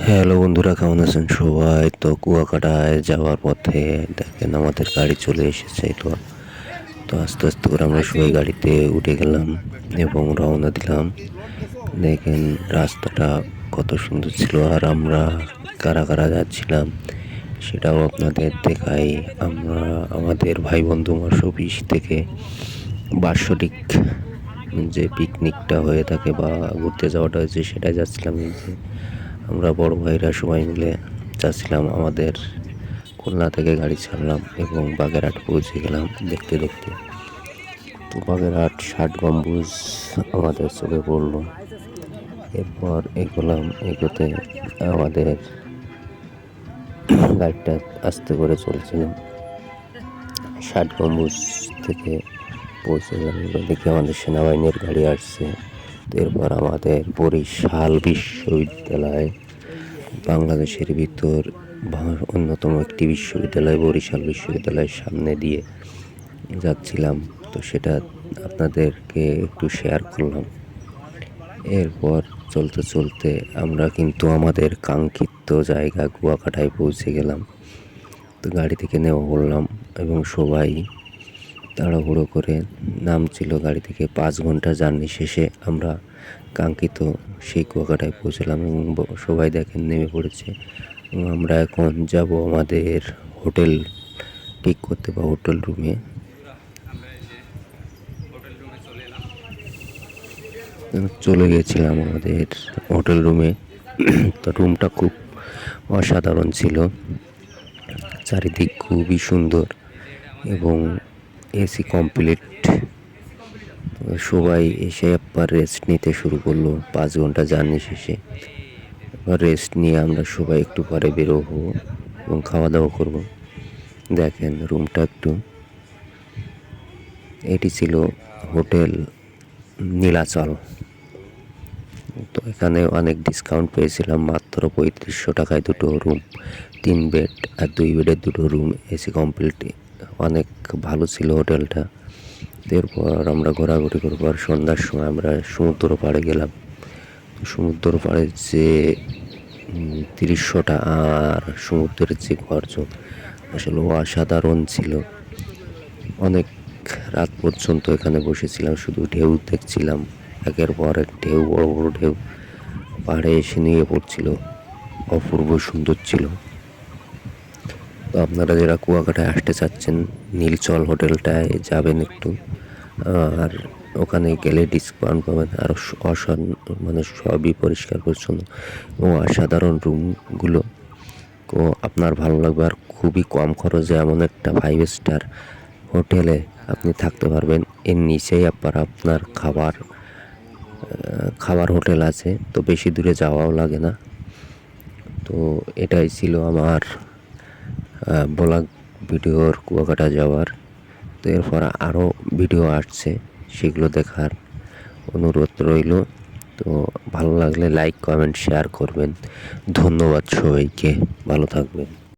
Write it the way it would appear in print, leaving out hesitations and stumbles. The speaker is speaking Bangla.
হ্যালো বন্ধুরা, কেমন আছেন সবাই? তো কুয়াকাটায় যাওয়ার পথে দেখেন আমাদের গাড়ি চলে এসেছে। তো আস্তে আস্তে করে আমরা সবাই গাড়িতে উঠে গেলাম এবং রওনা দিলাম। দেখেন রাস্তাটা কত সুন্দর ছিল, আর আমরা কারা কারা যাচ্ছিলাম সেটাও আপনাদের দেখাই। আমরা আমাদের ভাই বন্ধু অফিস থেকে বার্ষিক যে পিকনিকটা হয়ে থাকে বা ঘুরতে যাওয়াটা হয়েছে সেটাই যাচ্ছিলাম। এই যে আমরা বড় ভাইরা সবাই মিলে যাচ্ছিলাম। আমাদের খুলনা থেকে গাড়ি ছাড়লাম এবং বাগেরহাট পৌঁছে গেলাম দেখতে দেখতে। তো বাগেরহাট 60 গম্বুজ আমাদের চোখে পড়লো। এরপর এগোলাম, এগোতে আমাদের গাড়িটা আস্তে করে চলছিল। 60 গম্বুজ থেকে পৌঁছে গেল, দেখি আমাদের সেনাবাহিনীর গাড়ি আসছে। এরপর আমাদের বরিশাল বিশ্ববিদ্যালয়, বাংলাদেশের ভিতর অন্যতম একটি বিশ্ববিদ্যালয়, বরিশাল বিশ্ববিদ্যালয়ের সামনে দিয়ে যাচ্ছিলাম। তো সেটা আপনাদেরকে একটু শেয়ার করলাম। এরপর চলতে চলতে আমরা কিন্তু আমাদের কাঙ্ক্ষিত জায়গা কুয়াকাটায় পৌঁছে গেলাম। তো গাড়ি থেকে নেমে পড়লাম এবং সবাই তাড়াহুড়ো করে নামছিল গাড়ি থেকে। 5 ঘন্টা জার্নি শেষে আমরা কাঙ্ক্ষিত সেই কুয়াকাটায় পৌঁছলাম এবং সবাই দেখেন নেমে পড়েছে। এবং আমরা এখন যাব আমাদের হোটেল ঠিক করতে বা হোটেল রুমে। চলে গেছিলাম আমাদের হোটেল রুমে। তো রুমটা খুব অসাধারণ ছিল, চারিদিক খুবই সুন্দর এবং এসি কমপ্লিট। সবাই এসে একবার রেস্ট নিতে শুরু করলো 5 ঘন্টা জার্নি শেষে। এবার রেস্ট নিয়ে আমরা সবাই একটু পরে বেরোবো এবং খাওয়া দাওয়া করবো। দেখেন রুমটা একটু, এটি ছিল হোটেল নীলাচল। তো এখানে অনেক ডিসকাউন্ট পেয়েছিলাম, মাত্র 3500 টাকায় দুটো রুম, 3 বেড আর 2 বেডের দুটো রুম, এসি কমপ্লিট। অনেক ভালো ছিল হোটেলটা। এরপর আমরা ঘোরাঘুরি করবার সন্ধ্যার সময় আমরা সমুদ্র পাড়ে গেলাম। সমুদ্র পাড়ে যে দৃশ্যটা আর সমুদ্রের যে গর্জন আসলে অসাধারণ ছিল। অনেক রাত পর্যন্ত এখানে বসেছিলাম, শুধু ঢেউ দেখছিলাম, একের পর এক ঢেউ, বড় বড় ঢেউ পাহাড়ে এসে নিয়ে পড়ছিল। অপূর্ব সুন্দর ছিল। তো আপনারা যারা কুয়াকাটায় আসতে চাচ্ছেন, নীলচল হোটেলটায় যাবেন একটু, আর ওখানে গেলে ডিসকাউন্ট পাবেন। আর মানে সবই পরিষ্কার পরিচ্ছন্ন এবং অসাধারণ রুমগুলো আপনার ভালো লাগবে। আর খুবই কম খরচে এমন একটা 5 স্টার হোটেলে আপনি থাকতে পারবেন। এর নিচেই আপনার খাবার হোটেল আছে, তো বেশি দূরে যাওয়াও লাগে না। তো এটাই ছিল আমার ব্লগ ভিডিওর কুয়াকাটা যাওয়ার। তো এরপর আরও ভিডিও আসছে, সেগুলো দেখার অনুরোধ রইল। তো ভালো লাগলে লাইক, কমেন্ট, শেয়ার করবেন। ধন্যবাদ সবাইকে, ভালো থাকবেন।